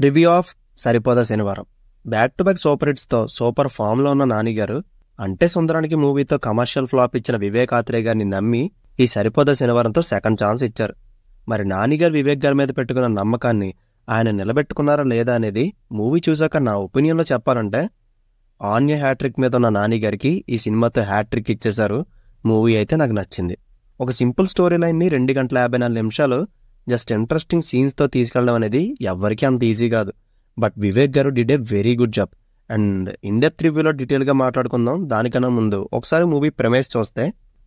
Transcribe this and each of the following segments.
Review of Saripodhaa Sanivaaram. Back to back super హిట్స్తో super ఫామ్లో ఉన్న నాని గారు అంటే సుందరానికి మూవీతో కమర్షియల్ ఫ్లాప్ ఇచ్చిన వివేక్ ఆత్రేయ గారిని నమ్మి ఈ సరిపోదా శనివారంతో సెకండ్ ఛాన్స్ ఇచ్చారు. మరి నాని గారు వివేక్ గారి మీద పెట్టుకున్న నమ్మకాన్ని ఆయన నిలబెట్టుకున్నారా లేదా అనేది మూవీ చూసాక నా ఒపీనియన్లో చెప్పాలంటే ఆన్య హ్యాట్రిక్ మీద ఉన్న నాని గారికి ఈ సినిమాతో హ్యాట్రిక్ ఇచ్చేశారు. మూవీ అయితే నాకు నచ్చింది. ఒక సింపుల్ స్టోరీ లైన్ని 2 గంటల 54 నిమిషాలు జస్ట్ ఇంట్రెస్టింగ్ సీన్స్తో తీసుకెళ్ళడం అనేది ఎవ్వరికీ అంత ఈజీ కాదు. బట్ వివేక్ గారు did a very good job. And in depth రివ్యూలో డీటెయిల్గా మాట్లాడుకుందాం. దానికన్నా ముందు ఒకసారి మూవీ ప్రెమైస్ చూస్తే,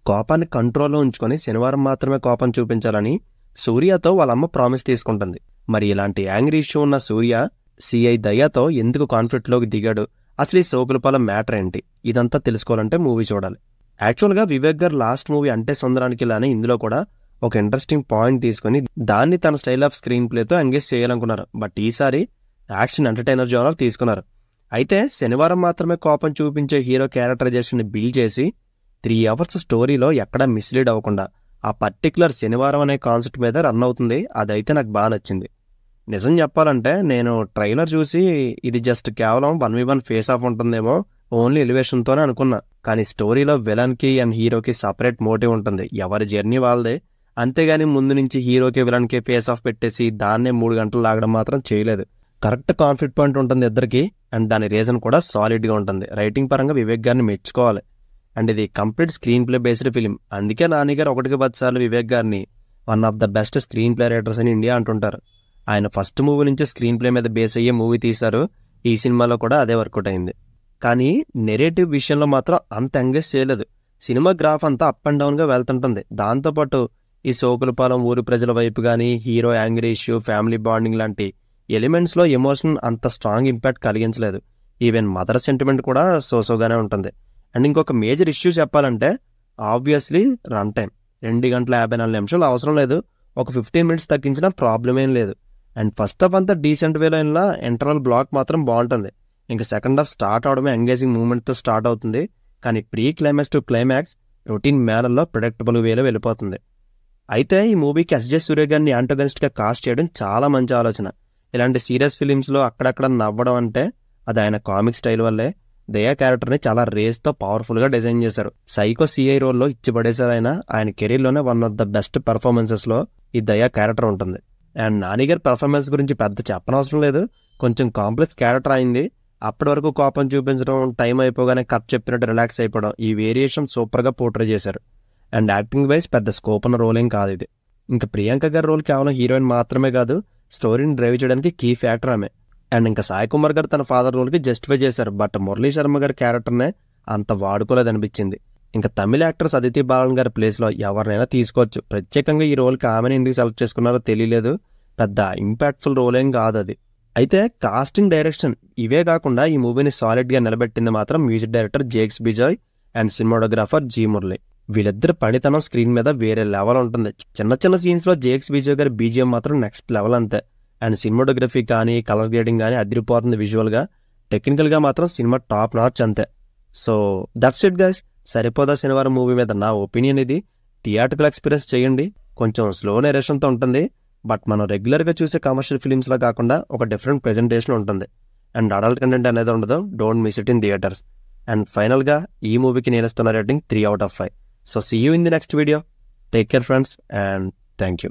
కోపాన్ని కంట్రోల్లో ఉంచుకొని శనివారం మాత్రమే కోపం చూపించాలని సూర్యతో వాళ్ళమ్మ ప్రామిస్ తీసుకుంటుంది. మరి ఇలాంటి యాంగ్రీ ఇష్యూ ఉన్న సూర్య సిఐ దయాతో ఎందుకు కాన్ఫ్లిక్ట్లోకి దిగాడు, అసలు ఈ సోకులపాలెం మ్యాటర్ ఏంటి, ఇదంతా తెలుసుకోవాలంటే మూవీ చూడాలి. యాక్చువల్గా వివేక్ గారు లాస్ట్ మూవీ అంటే సుందరానికి లానే ఇందులో కూడా ఒక ఇంట్రెస్టింగ్ పాయింట్ తీసుకుని దాన్ని తన స్టైల్ ఆఫ్ స్క్రీన్ ప్లేతో ఎంగేజ్ చేయాలనుకున్నారు. బట్ ఈసారి యాక్షన్ ఎంటర్టైనర్ జోనర్ తీసుకున్నారు. అయితే శనివారం మాత్రమే కోపం చూపించే హీరో క్యారెక్టరైజేషన్ని బిల్డ్ చేసి 3 అవర్స్ స్టోరీలో ఎక్కడా మిస్లీడ్ అవ్వకుండా ఆ పర్టికులర్ శనివారం అనే కాన్సెప్ట్ మీద రన్ అవుతుంది. అదైతే నాకు బాగా నచ్చింది. నిజం చెప్పాలంటే నేను ట్రైలర్ చూసి ఇది జస్ట్ కేవలం 1v1 ఫేస్ ఆఫ్ ఉంటుందేమో ఓన్లీ ఎలివేషన్తోనే అనుకున్నా. కానీ స్టోరీలో విలన్కి అండ్ హీరోకి సపరేట్ మోటివ్ ఉంటుంది, ఎవరి జర్నీ వాళ్ళదే. అంతేగాని ముందు నుంచి హీరోకి విలన్కి ఫేస్ ఆఫ్ పెట్టేసి దాన్నే 3 గంటలు లాగడం మాత్రం చేయలేదు. కరెక్ట్ కాన్ఫ్లిక్ట్ పాయింట్ ఉంటుంది ఇద్దరికి, అండ్ దాని రీజన్ కూడా సాలిడ్గా ఉంటుంది. రైటింగ్ పరంగా వివేక్ గారిని మెచ్చుకోవాలి. అండ్ ఇది complete screen play based film. అందుకే నాని గారు 1-10 సార్లు వివేక్ గారిని one of the best screen play writers in India అంటుంటారు. ఆయన ఫస్ట్ మూవీ నుంచి స్క్రీన్ ప్లే మీద బేస్ అయ్యే మూవీ తీశారు. ఈ సినిమాలో కూడా అదే వర్కౌట్ అయింది. కానీ నెరేటివ్ విషయంలో మాత్రం అంత ఎంగేజ్ చేయలేదు. సినిమా గ్రాఫ్ అంతా అప్ అండ్ డౌన్గా వెళ్తుంటుంది. దాంతోపాటు ఈ సోకులపాలెం ఊరు ప్రజల వైపు కానీ hero angry issue, family bonding లాంటి ఎలిమెంట్స్లో ఎమోషన్ అంత స్ట్రాంగ్ ఇంపాక్ట్ కలిగించలేదు. ఈవెన్ మదర్ సెంటిమెంట్ కూడా సోసోగానే ఉంటుంది. అండ్ ఇంకొక మేజర్ ఇష్యూ చెప్పాలంటే ఆబ్వియస్లీ రన్ టైం. 2 గంటల 54 నిమిషాలు అవసరం లేదు. ఒక 15 మినిట్స్ తగ్గించినా ప్రాబ్లం ఏం లేదు. అండ్ ఫస్ట్ హాఫ్ అంతా డీసెంట్ వేలో అయినా ఇంటర్వల్ బ్లాక్ మాత్రం బాగుంటుంది. ఇంకా సెకండ్ హాఫ్ స్టార్ట్ అవడమే ఎంగేజింగ్ మూమెంట్తో స్టార్ట్ అవుతుంది. కానీ pre climax to climax routine మేనర్లో ప్రెడిక్టబుల్ వేలో వెళ్ళిపోతుంది. అయితే ఈ మూవీకి ఎస్జే సూర్య గారిని యాంటోగనిస్ట్గా కాస్ట్ చేయడం చాలా మంచి ఆలోచన. ఇలాంటి సీరియస్ ఫిలిమ్స్లో అక్కడక్కడ నవ్వడం అంటే అది ఆయన కామిక్ స్టైల్ వల్లే. దయా క్యారెక్టర్ని చాలా రేస్తో పవర్ఫుల్గా డిజైన్ చేశారు. సైకో సిఐ రోల్లో ఇచ్చిపడేశారు. ఆయన కెరీర్లోనే వన్ ఆఫ్ ద బెస్ట్ పర్ఫార్మెన్సెస్లో ఈ దయా క్యారెక్టర్ ఉంటుంది. అండ్ నాని గారి పర్ఫార్మెన్స్ గురించి పెద్ద చెప్పనవసరం లేదు. కొంచెం కాంప్లెక్స్ క్యారెక్టర్ అయింది. అప్పటి వరకు కోపం చూపించడం, టైం అయిపోగానే కట్ చెప్పినట్టు రిలాక్స్ అయిపోవడం, ఈ వేరియేషన్ సూపర్గా పోర్ట్రే చేశారు. అండ్ యాక్టింగ్ వైజ్ పెద్ద స్కోప్ ఉన్న రోల్ ఏం కాదు ఇది. ఇంకా ప్రియాంక గారి రోల్ కేవలం హీరోయిన్ మాత్రమే కాదు, స్టోరీని డ్రైవ్ చేయడానికి కీ ఫ్యాక్టర్ ఆమె. అండ్ ఇంకా సాయి కుమార్ గారు తన ఫాదర్ రోల్కి జస్టిఫై చేశారు. బట్ మురళీ శర్మ గారి క్యారెక్టర్నే అంత వాడుకోలేదు అనిపించింది. ఇంకా తమిళ యాక్టర్స్ అదితి బాలన్ గారి ప్లేస్లో ఎవరినైనా తీసుకోవచ్చు. ప్రత్యేకంగా ఈ రోల్కి ఆమెను ఎందుకు సెలెక్ట్ చేసుకున్నారో తెలియలేదు. పెద్ద ఇంపాక్ట్ఫుల్ రోల్ ఏం కాదు అది. అయితే కాస్టింగ్, డైరెక్షన్ ఇవే కాకుండా ఈ మూవీని సాలిడ్గా నిలబెట్టింది మాత్రం music director Jakes Bejoy and cinematographer G Murali. వీళ్ళిద్దరు పనితనం స్క్రీన్ మీద వేరే లెవెల్ ఉంటుంది. చిన్న చిన్న సీన్స్లో జేక్స్ బిజాయ్ గారి బీజిఎం మాత్రం నెక్స్ట్ లెవెల్ అంతే. అండ్ సినిమాటోగ్రఫీ కానీ కలర్ గ్రేడింగ్ కానీ అదిరిపోతుంది విజువల్గా. టెక్నికల్గా మాత్రం సినిమా టాప్ నాచ్ అంతే. So that's it guys. Saripodhaa Sanivaaram movie మీద నా ఒపీనియన్ ఇది. థియేట్రికల్ ఎక్స్పీరియన్స్ చేయండి. కొంచెం స్లో నేరేషన్తో ఉంటుంది. బట్ మనం రెగ్యులర్గా చూసే కమర్షియల్ ఫిలిమ్స్లో కాకుండా ఒక డిఫరెంట్ ప్రెజెంటేషన్ ఉంటుంది. అండ్ అడల్ట్ కంటెంట్ అనేది ఉండదు. Don't miss it in theatres. And ఫైనల్గా ఈ మూవీకి నేను ఇస్తున్న rating 3/5. So see you in the next video. Take care friends and thank you.